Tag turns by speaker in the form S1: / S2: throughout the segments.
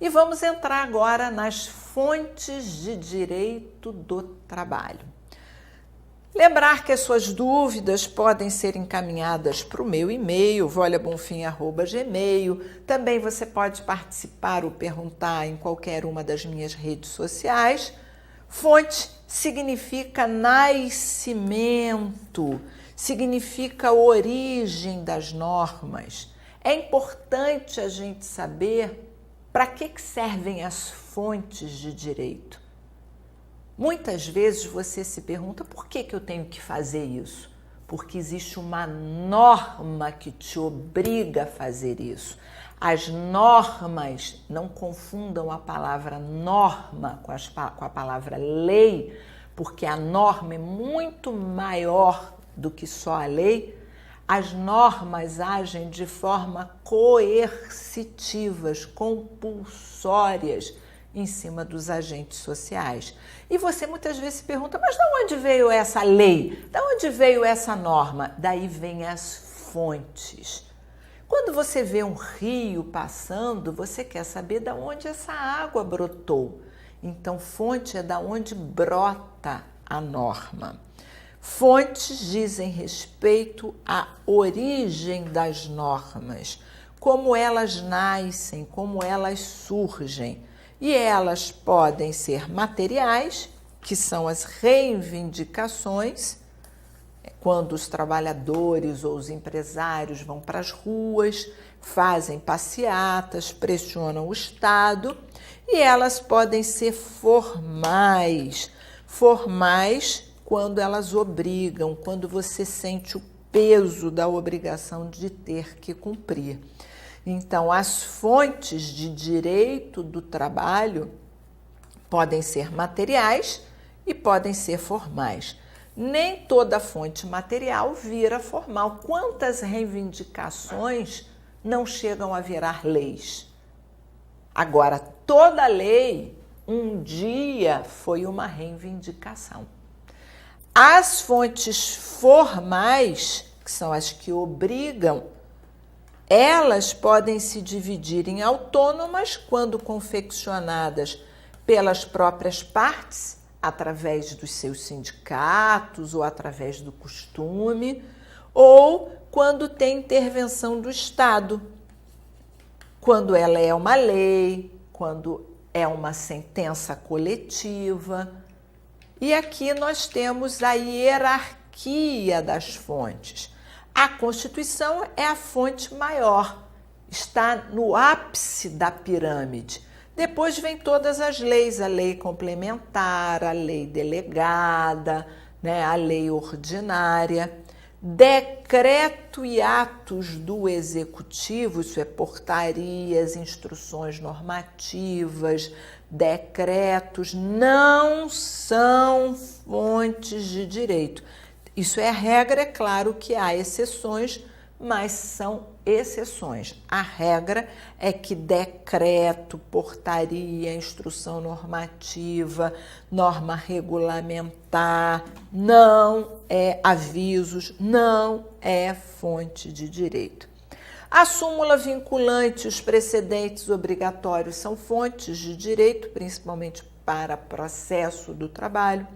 S1: E vamos entrar agora nas fontes de direito do trabalho. Lembrar que as suas dúvidas podem ser encaminhadas para o meu e-mail, voliabonfim@gmail. Também você pode participar ou perguntar em qualquer uma das minhas redes sociais. Fonte significa nascimento, significa origem das normas. É importante a gente saber para que servem as fontes de direito. Muitas vezes você se pergunta por que eu tenho que fazer isso? Porque existe uma norma que te obriga a fazer isso. As normas, não confundam a palavra norma com a palavra lei, porque a norma é muito maior do que só a lei. As normas agem de forma coercitivas, compulsórias em cima dos agentes sociais. E você muitas vezes se pergunta, mas de onde veio essa lei? De onde veio essa norma? Daí vem as fontes. Quando você vê um rio passando, você quer saber de onde essa água brotou. Então, fonte é da onde brota a norma. Fontes dizem respeito à origem das normas, como elas nascem, como elas surgem. E elas podem ser materiais, que são as reivindicações, quando os trabalhadores ou os empresários vão para as ruas, fazem passeatas, pressionam o Estado, e elas podem ser formais. Formais quando elas obrigam, quando você sente o peso da obrigação de ter que cumprir. Então, as fontes de direito do trabalho podem ser materiais e podem ser formais. Nem toda fonte material vira formal. Quantas reivindicações não chegam a virar leis? Agora, toda lei um dia foi uma reivindicação. As fontes formais, que são as que obrigam, elas podem se dividir em autônomas quando confeccionadas pelas próprias partes, através dos seus sindicatos ou através do costume, ou quando tem intervenção do Estado, quando ela é uma lei, quando é uma sentença coletiva. E aqui nós temos a hierarquia das fontes. A Constituição é a fonte maior, está no ápice da pirâmide. Depois vem todas as leis, a lei complementar, a lei delegada, a lei ordinária, decreto e atos do Executivo, isso é portarias, instruções normativas, decretos, não são fontes de direito. Isso é a regra, é claro que há exceções, mas são exceções. A regra é que decreto, portaria, instrução normativa, norma regulamentar, não é avisos, não é fonte de direito. A súmula vinculante e os precedentes obrigatórios são fontes de direito, principalmente para processo do trabalho.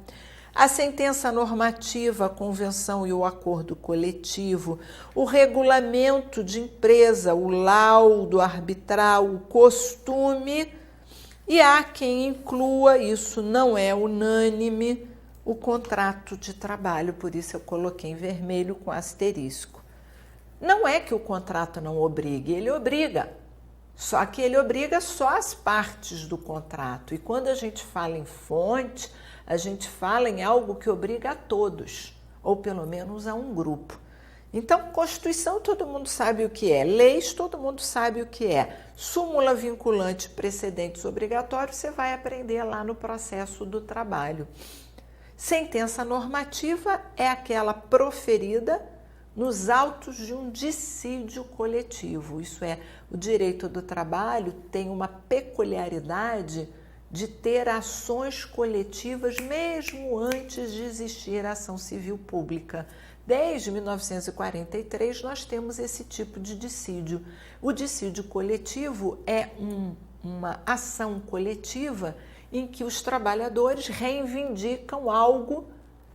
S1: A sentença normativa, a convenção e o acordo coletivo, o regulamento de empresa, o laudo arbitral, o costume, e há quem inclua, isso não é unânime, o contrato de trabalho, por isso eu coloquei em vermelho com asterisco. Não é que o contrato não obrigue, ele obriga, só que ele obriga só as partes do contrato. E quando a gente fala em fonte, a gente fala em algo que obriga a todos, ou pelo menos a um grupo. Então, Constituição todo mundo sabe o que é, leis todo mundo sabe o que é, súmula vinculante, precedentes obrigatórios, você vai aprender lá no processo do trabalho. Sentença normativa é aquela proferida nos autos de um dissídio coletivo, isso é, o direito do trabalho tem uma peculiaridade de ter ações coletivas mesmo antes de existir a ação civil pública. Desde 1943 nós temos esse tipo de dissídio. O dissídio coletivo é uma ação coletiva em que os trabalhadores reivindicam algo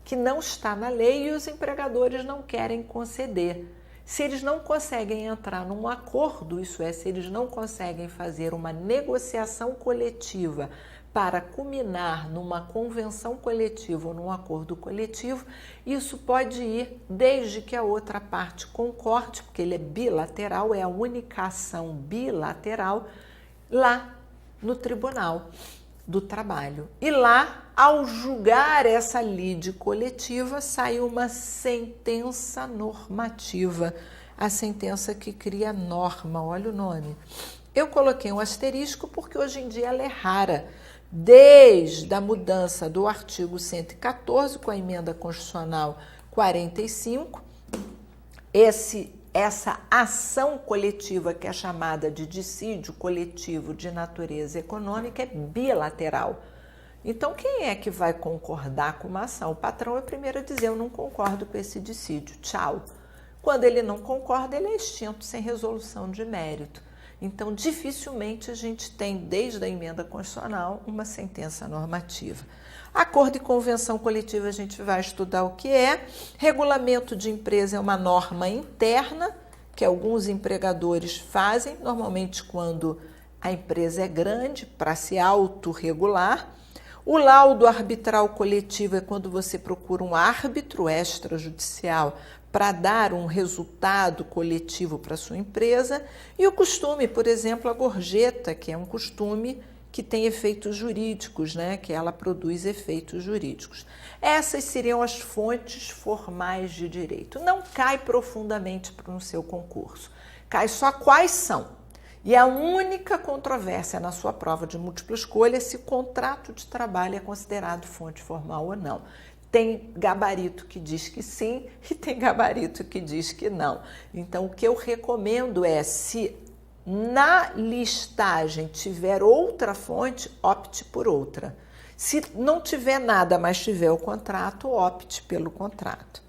S1: que não está na lei e os empregadores não querem conceder. Se eles não conseguem entrar num acordo, isso é, se eles não conseguem fazer uma negociação coletiva para culminar numa convenção coletiva ou num acordo coletivo, isso pode ir desde que a outra parte concorde, porque ele é bilateral, é a única ação bilateral, lá no Tribunal do Trabalho. E lá, ao julgar essa lide coletiva, sai uma sentença normativa, a sentença que cria norma, olha o nome. Eu coloquei um asterisco porque hoje em dia ela é rara. Desde a mudança do artigo 114, com a emenda constitucional 45, essa ação coletiva, que é chamada de dissídio coletivo de natureza econômica, é bilateral. Então, quem é que vai concordar com uma ação? O patrão é o primeiro a dizer: eu não concordo com esse dissídio, tchau. Quando ele não concorda, ele é extinto, sem resolução de mérito. Então, dificilmente a gente tem, desde a emenda constitucional, uma sentença normativa. Acordo e convenção coletiva a gente vai estudar o que é. Regulamento de empresa é uma norma interna que alguns empregadores fazem, normalmente quando a empresa é grande, para se autorregular. O laudo arbitral coletivo é quando você procura um árbitro extrajudicial para dar um resultado coletivo para a sua empresa. E o costume, por exemplo, a gorjeta, que é um costume que tem efeitos jurídicos, né? Que ela produz efeitos jurídicos. Essas seriam as fontes formais de direito. Não cai profundamente no seu concurso, cai só quais são. E a única controvérsia na sua prova de múltipla escolha é se o contrato de trabalho é considerado fonte formal ou não. Tem gabarito que diz que sim e tem gabarito que diz que não. Então, o que eu recomendo é, se na listagem tiver outra fonte, opte por outra. Se não tiver nada, mas tiver o contrato, opte pelo contrato.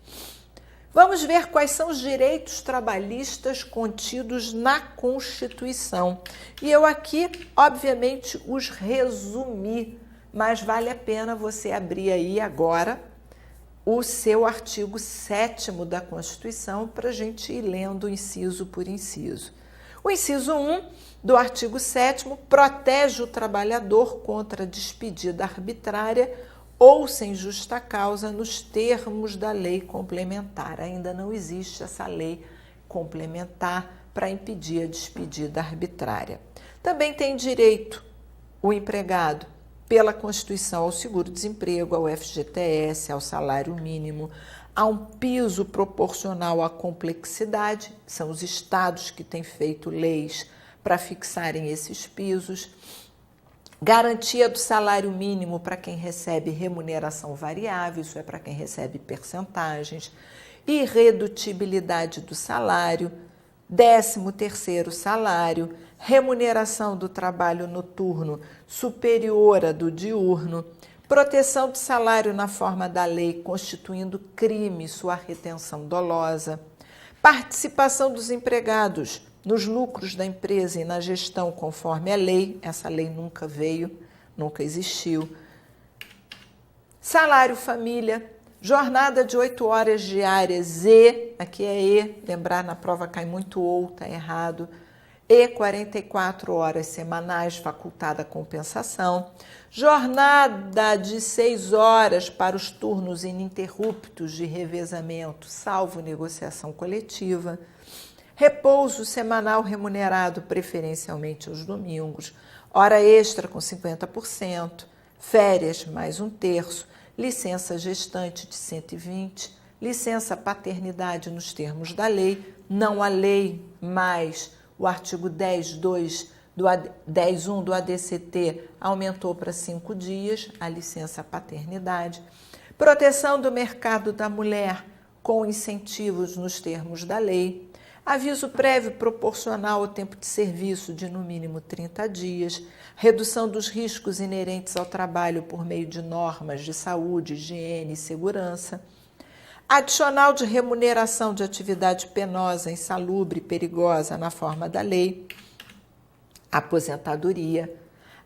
S1: Vamos ver quais são os direitos trabalhistas contidos na Constituição. E eu aqui, obviamente, os resumi, mas vale a pena você abrir aí agora o seu artigo 7º da Constituição para a gente ir lendo inciso por inciso. O inciso 1 do artigo 7º protege o trabalhador contra despedida arbitrária ou sem justa causa nos termos da lei complementar. Ainda não existe essa lei complementar para impedir a despedida arbitrária. Também tem direito o empregado pela Constituição ao seguro-desemprego, ao FGTS, ao salário mínimo, a um piso proporcional à complexidade, são os estados que têm feito leis para fixarem esses pisos, garantia do salário mínimo para quem recebe remuneração variável, isso é para quem recebe percentagens, irredutibilidade do salário, 13º salário, remuneração do trabalho noturno superior à do diurno, proteção do salário na forma da lei, constituindo crime sua retenção dolosa, participação dos empregados nos lucros da empresa e na gestão conforme a lei, essa lei nunca veio, nunca existiu, salário família, jornada de 8 horas diárias e, aqui é e, lembrar na prova cai muito ou, está errado, e 44 horas semanais, facultada compensação, jornada de 6 horas para os turnos ininterruptos de revezamento, salvo negociação coletiva, repouso semanal remunerado preferencialmente aos domingos, hora extra com 50%, férias mais 1/3, licença gestante de 120, licença paternidade nos termos da lei, não a lei, mas o artigo 10.2 10.1 do ADCT aumentou para 5 dias a licença paternidade, proteção do mercado da mulher com incentivos nos termos da lei, aviso prévio proporcional ao tempo de serviço de no mínimo 30 dias, redução dos riscos inerentes ao trabalho por meio de normas de saúde, higiene e segurança, adicional de remuneração de atividade penosa, insalubre e perigosa na forma da lei, aposentadoria,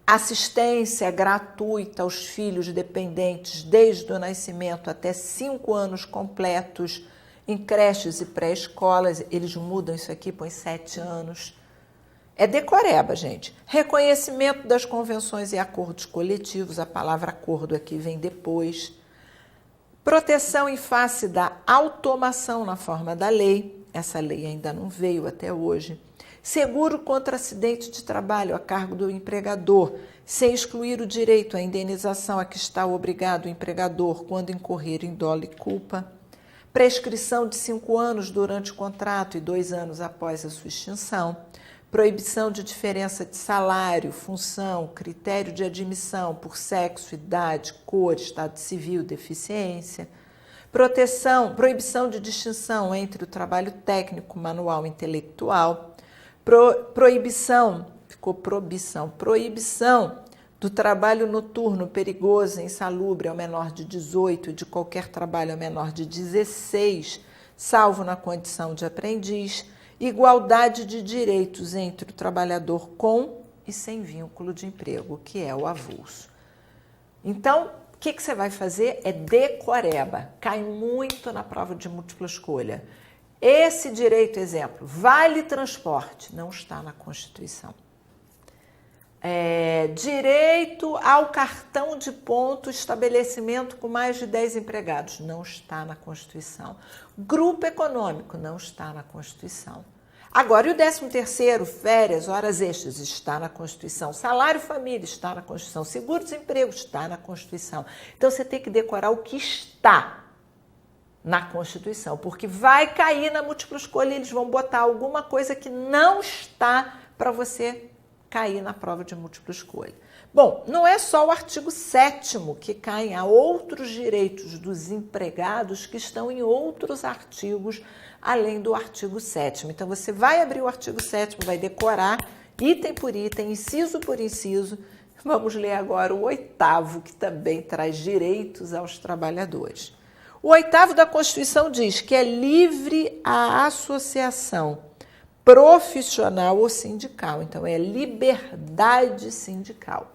S1: assistência gratuita aos filhos dependentes desde o nascimento até 5 anos completos em creches e pré-escolas. Eles mudam isso aqui, põe 7 anos. É decoreba, gente. Reconhecimento das convenções e acordos coletivos, a palavra acordo aqui vem depois. Proteção em face da automação na forma da lei, essa lei ainda não veio até hoje. Seguro contra acidente de trabalho a cargo do empregador, sem excluir o direito à indenização a que está obrigado o empregador quando incorrer em dolo e culpa. Prescrição de 5 anos durante o contrato e 2 anos após a sua extinção. Proibição de diferença de salário, função, critério de admissão por sexo, idade, cor, estado civil, deficiência. Proibição de distinção entre o trabalho técnico, manual e intelectual. Proibição do trabalho noturno perigoso e insalubre ao menor de 18 e de qualquer trabalho ao menor de 16, salvo na condição de aprendiz. Igualdade de direitos entre o trabalhador com e sem vínculo de emprego, que é o avulso. Então, o que você vai fazer é decoreba, cai muito na prova de múltipla escolha. Esse direito, exemplo, vale transporte, não está na Constituição. Direito ao cartão de ponto, estabelecimento com mais de 10 empregados, não está na Constituição. Grupo econômico, não está na Constituição. Agora, e o 13º, férias, horas extras, está na Constituição. Salário família, está na Constituição. Seguro-desemprego, está na Constituição. Então, você tem que decorar o que está na Constituição, porque vai cair na múltipla escolha e eles vão botar alguma coisa que não está para você cair na prova de múltipla escolha. Bom, não é só o artigo 7º que cai, há outros direitos dos empregados que estão em outros artigos, além do artigo 7º. Então, você vai abrir o artigo 7º, vai decorar item por item, inciso por inciso. Vamos ler agora o 8º, que também traz direitos aos trabalhadores. O 8º da Constituição diz que é livre a associação profissional ou sindical. Então, é liberdade sindical.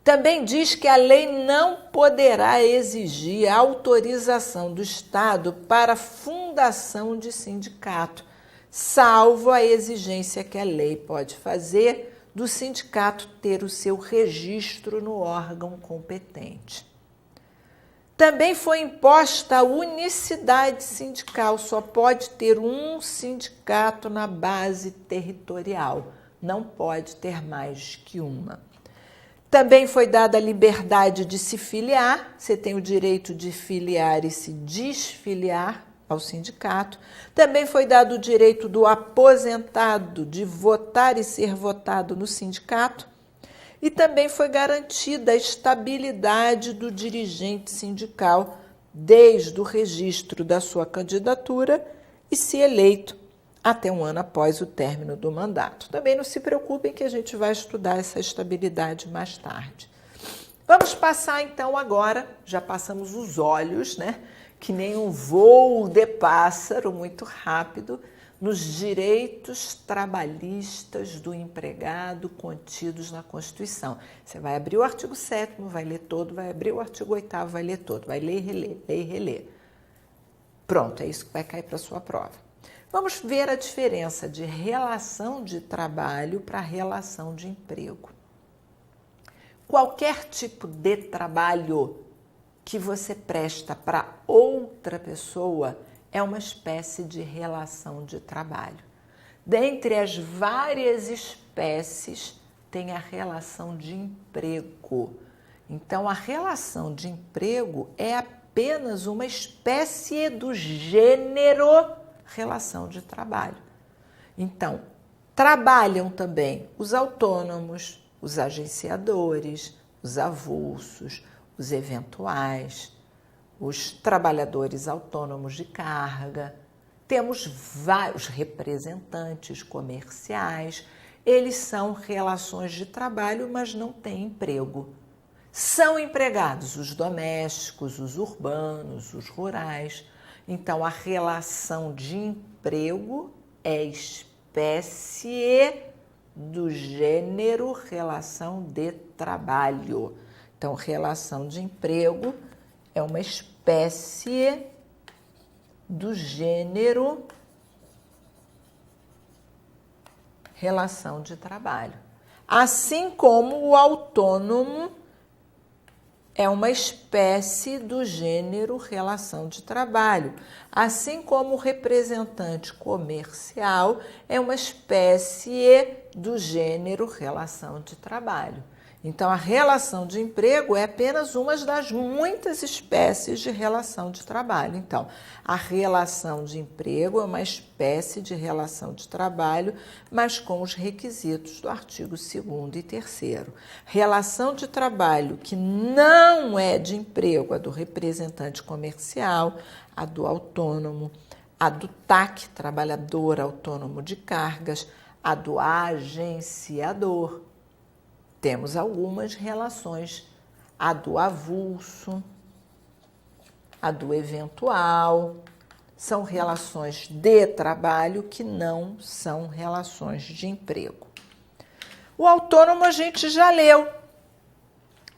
S1: Também diz que a lei não poderá exigir a autorização do Estado para a fundação de sindicato, salvo a exigência que a lei pode fazer do sindicato ter o seu registro no órgão competente. Também foi imposta a unicidade sindical, só pode ter um sindicato na base territorial, não pode ter mais que uma. Também foi dada a liberdade de se filiar, você tem o direito de filiar e se desfiliar ao sindicato. Também foi dado o direito do aposentado de votar e ser votado no sindicato. E também foi garantida a estabilidade do dirigente sindical desde o registro da sua candidatura e, se eleito, até 1 ano após o término do mandato. Também não se preocupem que a gente vai estudar essa estabilidade mais tarde. Vamos passar então agora, já passamos os olhos, né? Que nem um voo de pássaro muito rápido, nos direitos trabalhistas do empregado contidos na Constituição. Você vai abrir o artigo 7º, vai ler todo, vai abrir o artigo 8º, vai ler todo, vai ler e reler, ler e reler. Pronto, é isso que vai cair para a sua prova. Vamos ver a diferença de relação de trabalho para relação de emprego. Qualquer tipo de trabalho que você presta para outra pessoa é uma espécie de relação de trabalho. Dentre as várias espécies, tem a relação de emprego. Então, a relação de emprego é apenas uma espécie do gênero relação de trabalho. Então, trabalham também os autônomos, os agenciadores, os avulsos, os eventuais, os trabalhadores autônomos de carga, temos vários representantes comerciais, eles são relações de trabalho, mas não têm emprego. São empregados os domésticos, os urbanos, os rurais. Então, a relação de emprego é espécie do gênero relação de trabalho. Então, relação de emprego é uma espécie do gênero relação de trabalho. Assim como o autônomo é uma espécie do gênero relação de trabalho, assim como o representante comercial é uma espécie do gênero relação de trabalho. Então, a relação de emprego é apenas uma das muitas espécies de relação de trabalho. Então, a relação de emprego é uma espécie de relação de trabalho, mas com os requisitos do artigo 2º e 3º. Relação de trabalho que não é de emprego, a do representante comercial, a do autônomo, a do TAC, trabalhador autônomo de cargas, a do agenciador. Temos algumas relações, a do avulso, a do eventual, são relações de trabalho que não são relações de emprego. O autônomo a gente já leu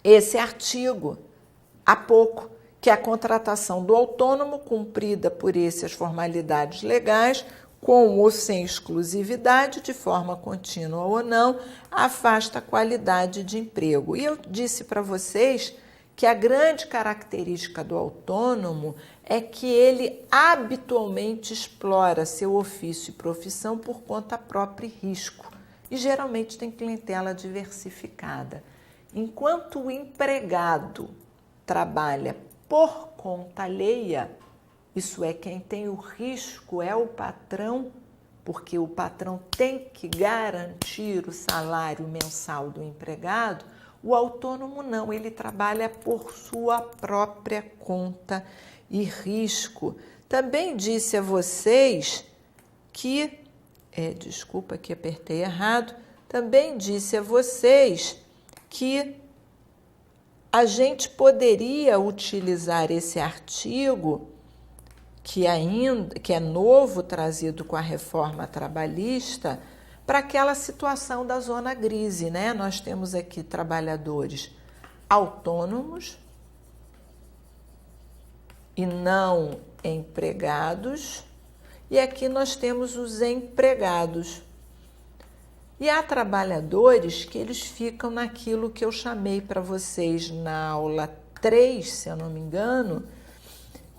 S1: esse artigo há pouco, que é a contratação do autônomo cumprida por essas formalidades legais, com ou sem exclusividade, de forma contínua ou não, afasta a qualidade de emprego. E eu disse para vocês que a grande característica do autônomo é que ele habitualmente explora seu ofício e profissão por conta própria e risco, e geralmente tem clientela diversificada. Enquanto o empregado trabalha por conta alheia, isso é, quem tem o risco é o patrão, porque o patrão tem que garantir o salário mensal do empregado. O autônomo não, ele trabalha por sua própria conta e risco. Também disse a vocês que, desculpa que apertei errado, também disse a vocês que a gente poderia utilizar esse artigo que é novo, trazido com a reforma trabalhista, para aquela situação da zona grise, né? Nós temos aqui trabalhadores autônomos e não empregados, e aqui nós temos os empregados. E há trabalhadores que eles ficam naquilo que eu chamei para vocês na aula 3, se eu não me engano,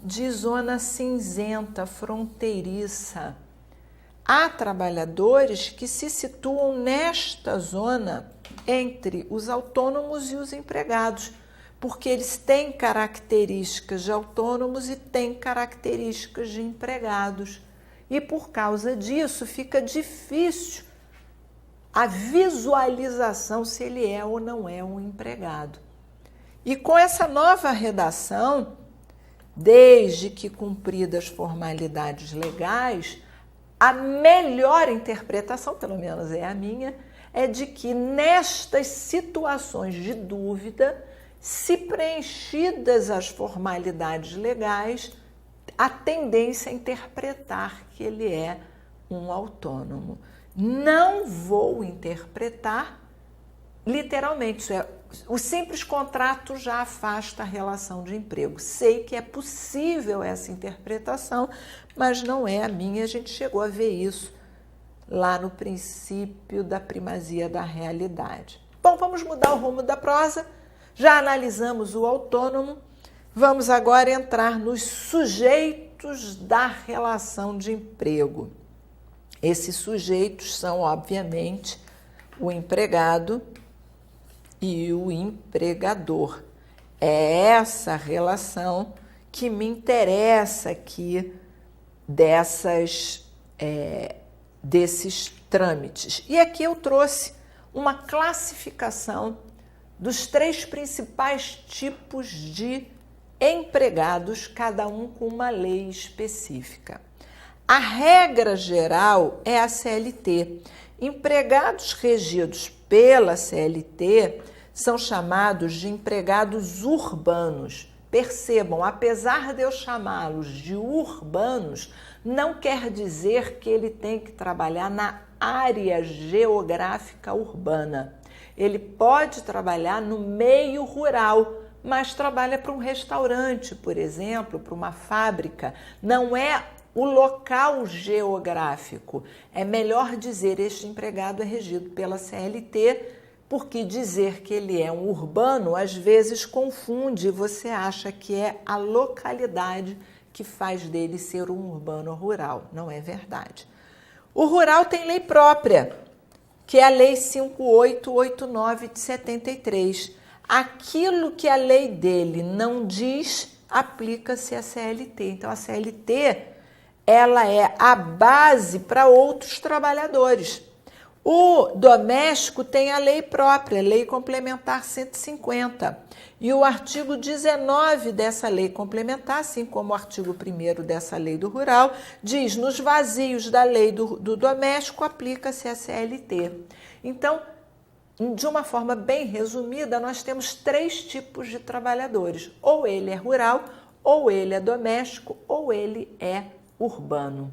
S1: de zona cinzenta, fronteiriça. Há trabalhadores que se situam nesta zona entre os autônomos e os empregados, porque eles têm características de autônomos e têm características de empregados. E por causa disso fica difícil a visualização se ele é ou não é um empregado. E com essa nova redação, desde que cumpridas formalidades legais, a melhor interpretação, pelo menos é a minha, é de que nestas situações de dúvida, se preenchidas as formalidades legais, a tendência é interpretar que ele é um autônomo. Não vou interpretar literalmente, isso é, o simples contrato já afasta a relação de emprego. Sei que é possível essa interpretação, mas não é a minha. A gente chegou a ver isso lá no princípio da primazia da realidade. Bom, vamos mudar o rumo da prosa. Já analisamos o autônomo. Vamos agora entrar nos sujeitos da relação de emprego. Esses sujeitos são, obviamente, o empregado e o empregador. É essa relação que me interessa aqui desses trâmites. E aqui eu trouxe uma classificação dos 3 principais tipos de empregados, cada um com uma lei específica. A regra geral é a CLT. Empregados regidos pela CLT são chamados de empregados urbanos. Percebam, apesar de eu chamá-los de urbanos, não quer dizer que ele tem que trabalhar na área geográfica urbana. Ele pode trabalhar no meio rural, mas trabalha para um restaurante, por exemplo, para uma fábrica. Não é o local geográfico. É melhor dizer este empregado é regido pela CLT, porque dizer que ele é um urbano às vezes confunde, você acha que é a localidade que faz dele ser um urbano ou rural. Não é verdade. O rural tem lei própria, que é a Lei 5889 de 73. Aquilo que a lei dele não diz, aplica-se à CLT. Então, a CLT, ela é a base para outros trabalhadores. O doméstico tem a lei própria, Lei Complementar 150. E o artigo 19 dessa lei complementar, assim como o artigo 1º dessa lei do rural, diz: nos vazios da lei do doméstico aplica-se a CLT. Então, de uma forma bem resumida, nós temos 3 tipos de trabalhadores. Ou ele é rural, ou ele é doméstico, ou ele é urbano.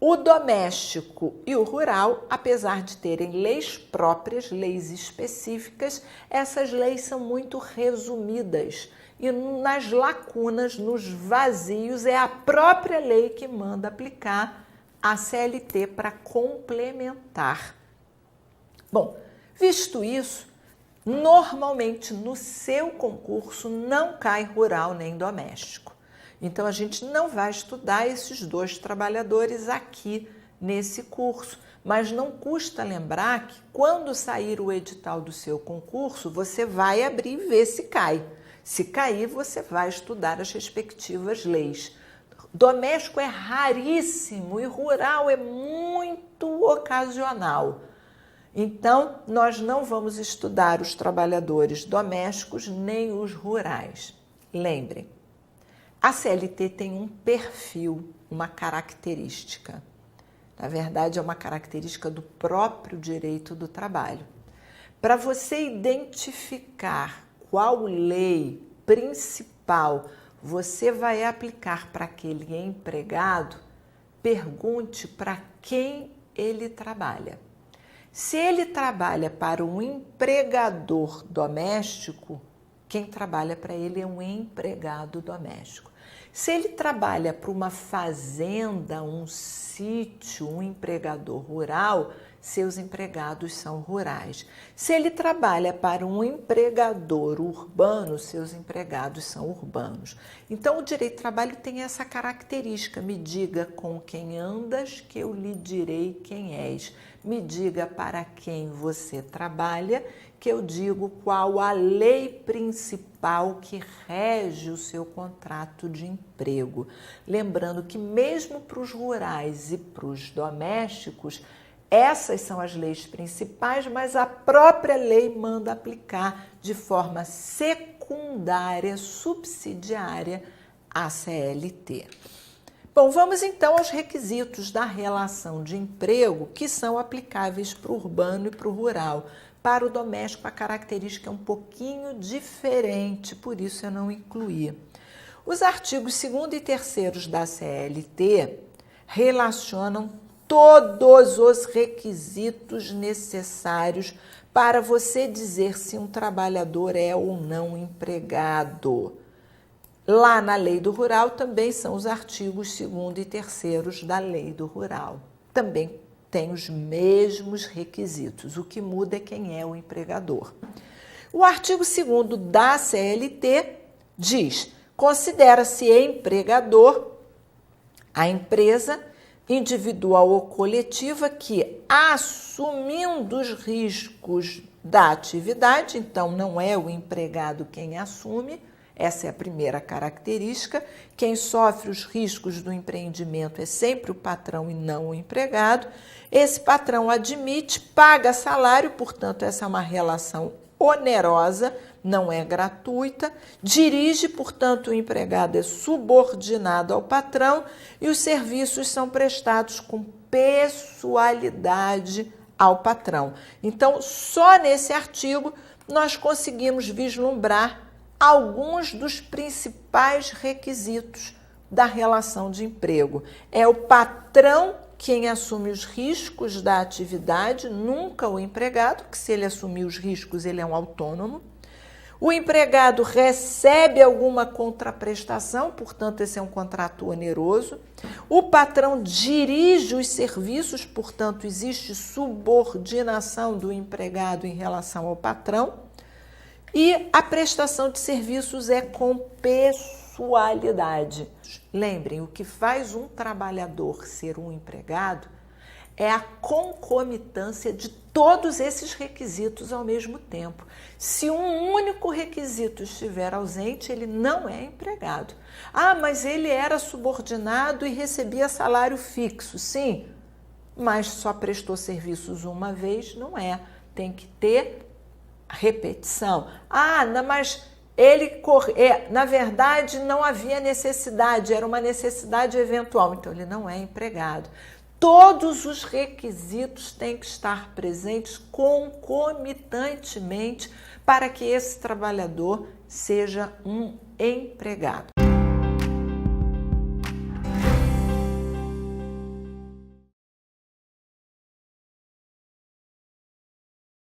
S1: O doméstico e o rural, apesar de terem leis próprias, leis específicas, essas leis são muito resumidas. E nas lacunas, nos vazios, é a própria lei que manda aplicar a CLT para complementar. Bom, visto isso, normalmente no seu concurso não cai rural nem doméstico. Então, a gente não vai estudar esses 2 trabalhadores aqui nesse curso, mas não custa lembrar que quando sair o edital do seu concurso, você vai abrir e ver se cai. Se cair, você vai estudar as respectivas leis. Doméstico é raríssimo e rural é muito ocasional. Então, nós não vamos estudar os trabalhadores domésticos nem os rurais. Lembrem, a CLT tem um perfil, uma característica. Na verdade, é uma característica do próprio direito do trabalho. Para você identificar qual lei principal você vai aplicar para aquele empregado, pergunte para quem ele trabalha. Se ele trabalha para um empregador doméstico, quem trabalha para ele é um empregado doméstico. Se ele trabalha para uma fazenda, um sítio, um empregador rural, seus empregados são rurais. Se ele trabalha para um empregador urbano, seus empregados são urbanos. Então, o direito do trabalho tem essa característica: me diga com quem andas, que eu lhe direi quem és. Me diga para quem você trabalha, que eu digo qual a lei principal que rege o seu contrato de emprego. Lembrando que mesmo para os rurais e para os domésticos, essas são as leis principais, mas a própria lei manda aplicar de forma secundária, subsidiária, a CLT. Bom, vamos então aos requisitos da relação de emprego que são aplicáveis para o urbano e para o rural. Para o doméstico, a característica é um pouquinho diferente, por isso eu não incluí. Os artigos 2º e 3º da CLT relacionam todos os requisitos necessários para você dizer se um trabalhador é ou não empregado. Lá na Lei do Rural também são os artigos 2º e 3º da Lei do Rural. Também tem os mesmos requisitos, o que muda é quem é o empregador. O artigo 2º da CLT diz: considera-se empregador a empresa individual ou coletiva que, assumindo os riscos da atividade, então não é o empregado quem assume, essa é a primeira característica. Quem sofre os riscos do empreendimento é sempre o patrão e não o empregado. Esse patrão admite, paga salário, portanto, essa é uma relação onerosa, não é gratuita. Dirige, portanto, o empregado é subordinado ao patrão e os serviços são prestados com pessoalidade ao patrão. Então, só nesse artigo nós conseguimos vislumbrar alguns dos principais requisitos da relação de emprego. É o patrão quem assume os riscos da atividade, nunca o empregado, que se ele assumir os riscos, ele é um autônomo. O empregado recebe alguma contraprestação, portanto, esse é um contrato oneroso. O patrão dirige os serviços, portanto, existe subordinação do empregado em relação ao patrão. E a prestação de serviços é com pessoalidade. Lembrem, o que faz um trabalhador ser um empregado é a concomitância de todos esses requisitos ao mesmo tempo. Se um único requisito estiver ausente, ele não é empregado. Ah, mas ele era subordinado e recebia salário fixo. Sim, mas só prestou serviços uma vez, não é. Tem que ter repetição. Ah, não, mas na verdade não havia necessidade, era uma necessidade eventual, então ele não é empregado. Todos os requisitos têm que estar presentes concomitantemente para que esse trabalhador seja um empregado.